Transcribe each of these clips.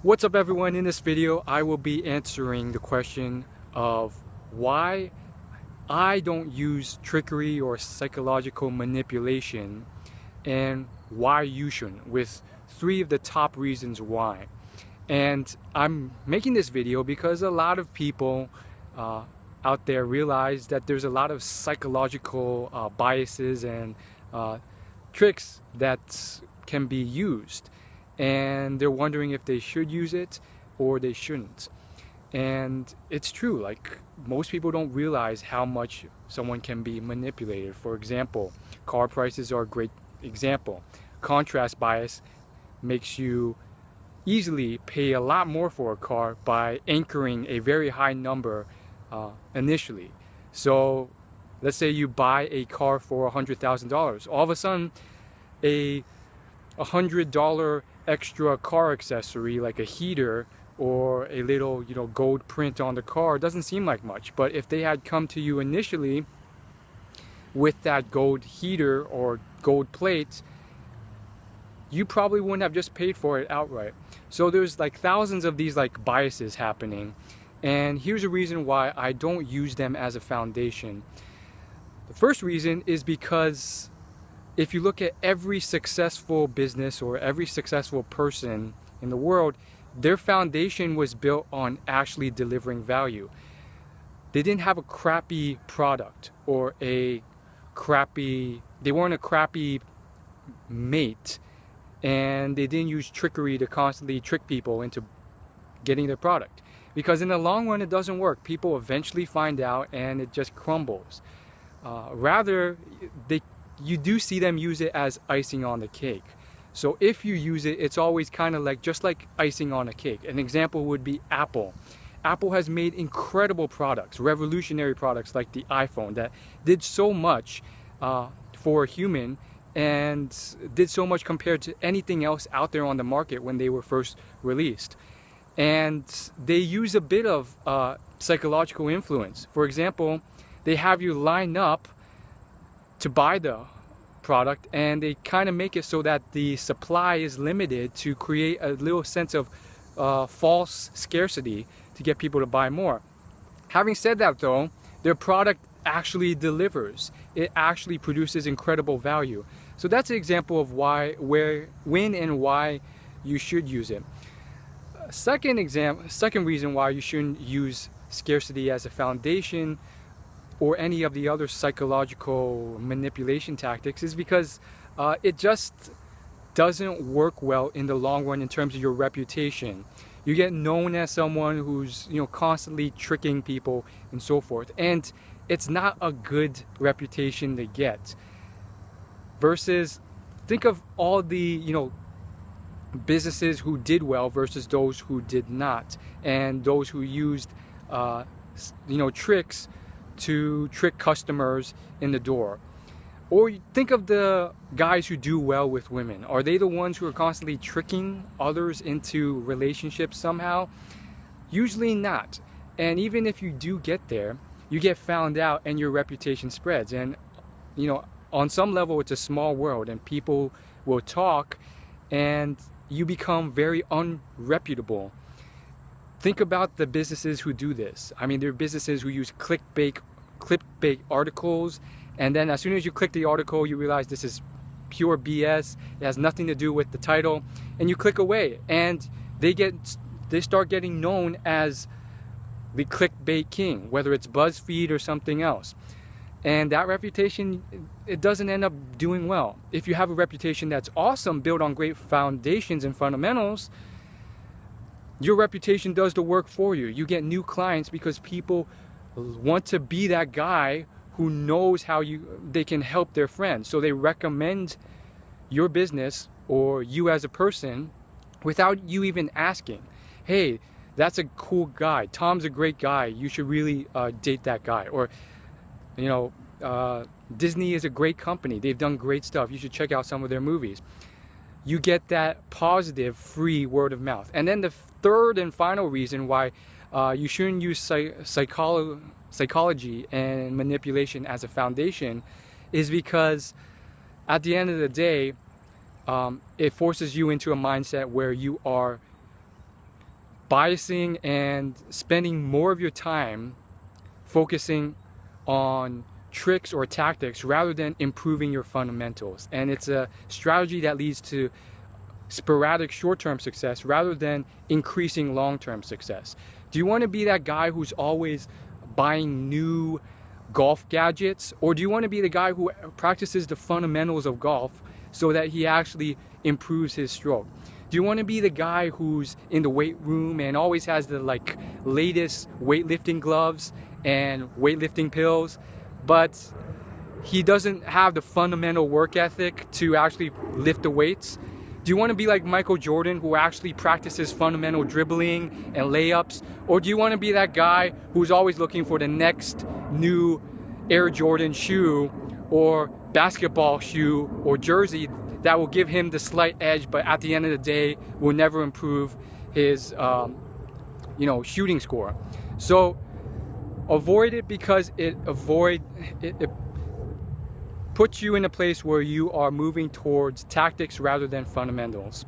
What's up everyone? In this video I will be answering the question of why I don't use trickery or psychological manipulation and why you shouldn't, with 3 of the top reasons why. And I'm making this video because a lot of people out there realize that there's a lot of psychological biases and tricks that can be used, and they're wondering if they should use it or they shouldn't. And it's true, like most people don't realize how much someone can be manipulated. For example, car prices are a great example. Contrast bias makes you easily pay a lot more for a car by anchoring a very high number initially. So let's say you buy a car for $100,000. All of a sudden, a $100 extra car accessory like a heater or a little, gold print on the car doesn't seem like much. But if they had come to you initially with that gold heater or gold plate, you probably wouldn't have just paid for it outright. So there's like thousands of these like biases happening, and here's a reason why I don't use them as a foundation. The first reason is because if you look at every successful business or every successful person in the world, their foundation was built on actually delivering value. They didn't have a crappy product or they weren't a crappy mate, and they didn't use trickery to constantly trick people into getting their product. Because in the long run it doesn't work. People eventually find out and it just crumbles. Rather, you do see them use it as icing on the cake. So if you use it, it's always kind of like just like icing on a cake. An example would be Apple. Apple has made incredible products, revolutionary products like the iPhone that did so much for a human and did so much compared to anything else out there on the market when they were first released. And they use a bit of psychological influence. For example, they have you line up to buy the product, and they kind of make it so that the supply is limited to create a little sense of false scarcity to get people to buy more. Having said that though, their product actually delivers. It actually produces incredible value. So that's an example of when and why you should use it. Second reason why you shouldn't use scarcity as a foundation or any of the other psychological manipulation tactics is because it just doesn't work well in the long run in terms of your reputation. You get known as someone who's constantly tricking people and so forth, and it's not a good reputation to get. Versus, think of all the businesses who did well versus those who did not, and those who used tricks to trick customers in the door. Or think of the guys who do well with women. Are they the ones who are constantly tricking others into relationships somehow? Usually not. And even if you do get there, you get found out and your reputation spreads. And on some level it's a small world and people will talk and you become very unreputable. Think about the businesses who do this. I mean, there are businesses who use clickbait articles, and then as soon as you click the article, you realize this is pure BS. It has nothing to do with the title, and you click away, and they start getting known as the clickbait king, whether it's BuzzFeed or something else. And that reputation, it doesn't end up doing well. If you have a reputation that's awesome, built on great foundations and fundamentals, your reputation does the work for you. You get new clients because people want to be that guy who knows how they can help their friends. So they recommend your business or you as a person without you even asking. Hey, that's a cool guy. Tom's a great guy. You should really date that guy. Or, Disney is a great company. They've done great stuff. You should check out some of their movies. You get that positive, free word of mouth. And then the third and final reason why you shouldn't use psychology and manipulation as a foundation is because at the end of the day, it forces you into a mindset where you are biasing and spending more of your time focusing on tricks or tactics rather than improving your fundamentals. And it's a strategy that leads to sporadic short-term success rather than increasing long-term success. Do you want to be that guy who's always buying new golf gadgets, or do you want to be the guy who practices the fundamentals of golf so that he actually improves his stroke? Do you want to be the guy who's in the weight room and always has the latest weightlifting gloves and weightlifting pills, but he doesn't have the fundamental work ethic to actually lift the weights? Do you want to be like Michael Jordan, who actually practices fundamental dribbling and layups? Or do you want to be that guy who's always looking for the next new Air Jordan shoe or basketball shoe or jersey that will give him the slight edge, but at the end of the day will never improve his shooting score? So avoid it, because it puts you in a place where you are moving towards tactics rather than fundamentals.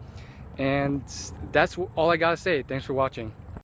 And that's all I gotta say. Thanks for watching.